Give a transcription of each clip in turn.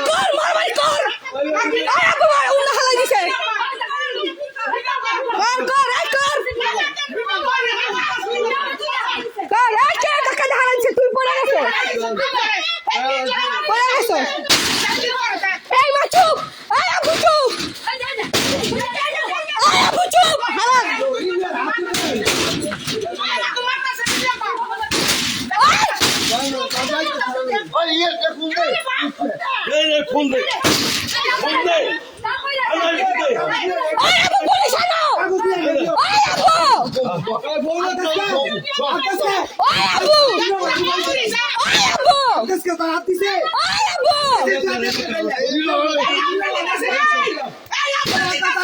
কর মারবাই কর আয় আপু ভাই উল্টা হালাই দিছে কর কর এই কর কর এই কে টাকা হারাইছে তুই পড়ে গেছে এই মা চুপ আয় আপু চুপ আয় আপু চুপ হারান ফোন দে আয় আপু পুলিশ আনো আয় আপু আয় আপু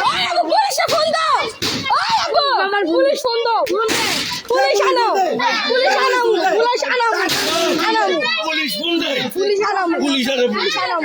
আয় আপু পুলিশে ফোন দাও আয় আপু আমার পুলিশ ফোন দাও পুলিশ আনো পুলিশ আনো পুলিশ আনো আনো পুলিশ ফোন দে পুলিশ আনো পুলিশ আরে পুলিশ আনো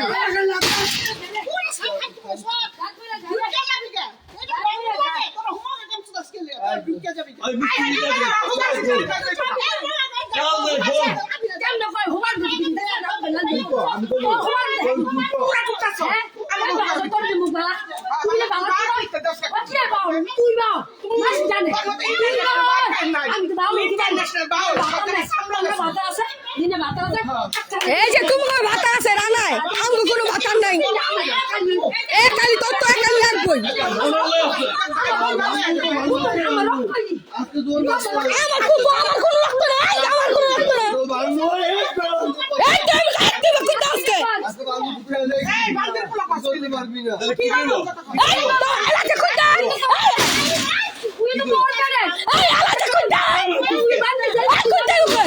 এই যে তোমার ভাতা আছে রানায় আমগো কোনো ভাতা নাই এ কালি তোর তো একালি লাগবই আমার কোনো লাগতো না আমার কোনো লাগতো না এই টাইম খাইতে বাকি দাসকে এই বালদের পোলা পাসতে পারবি না এই তো আলাদা কইতাই তুই তো বড় করে এই আলাদা কইতাই তুই বান্দে যাই কইতাই ওকে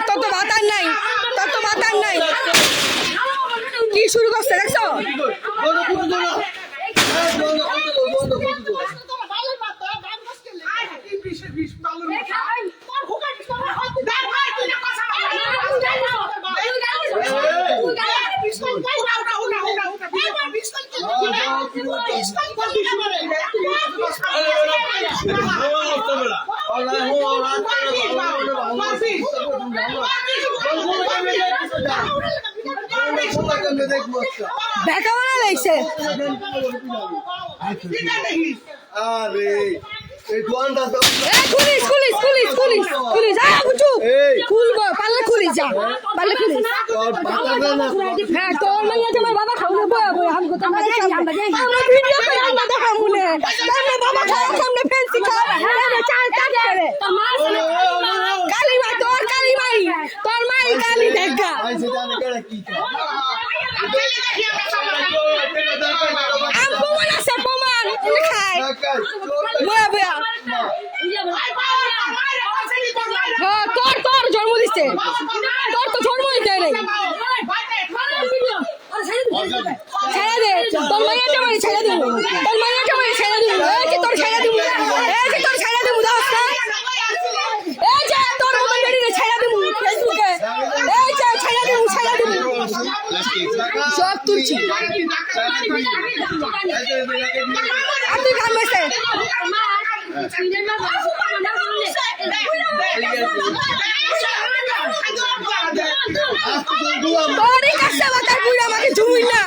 তোর তো বাতার নাই তোর তো বাতার নাই কি শুরু করছে দেখছো বেকা বানা লাগছে police police police police police আয় বুঝু খুলবো পারলে খুলিস যা পারলে খুলিস হ্যাঁ তোর মানে তোমার বাবা খাবো বয়া বয়া আমি কথা আমরা ভিডিও করে আমরা দেখা মনে তাহলে বাবা খাওয়ার সামনে ফেন্সি খাওয়া চাল চাল করে কালী মা তোর কালী মাই তোর মাই কালী দেখা প্রমাণ আছে প্রমাণ খায় বয়া বয়া তোর তোর জন্ম দিচ্ছে তোর তো জন্ম দিতে নেই ছেড়ে দে তোর মাইয়াটা বাড়ি ছেড়ে দিব তোর মাইয়াটা বাড়ি ছেড়ে দিব এই যে তোর ছেড়ে দিব এই যে তোর ছেড়ে দিব দাস্তা এই যে তোর মোবাইল বেরিয়ে ছেড়ে দিব ফেসবুকে এই যে ছেড়ে দিব সব তুলছি আপনি কাম হয়েছে তোরই কাছে বাতার বুড়ি আমাকে ঝুমুই না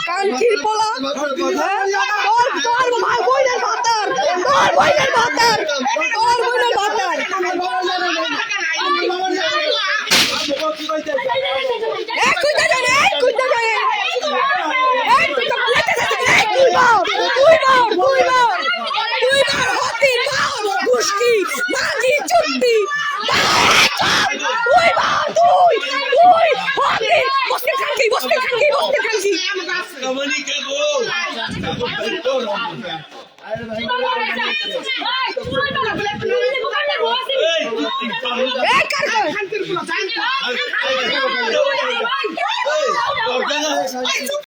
কানকির পোলা তোর ভাই বইনের ভাতার তোর বইনের ভাতার তোর বইনের ভাতার তুই মামানি কে গো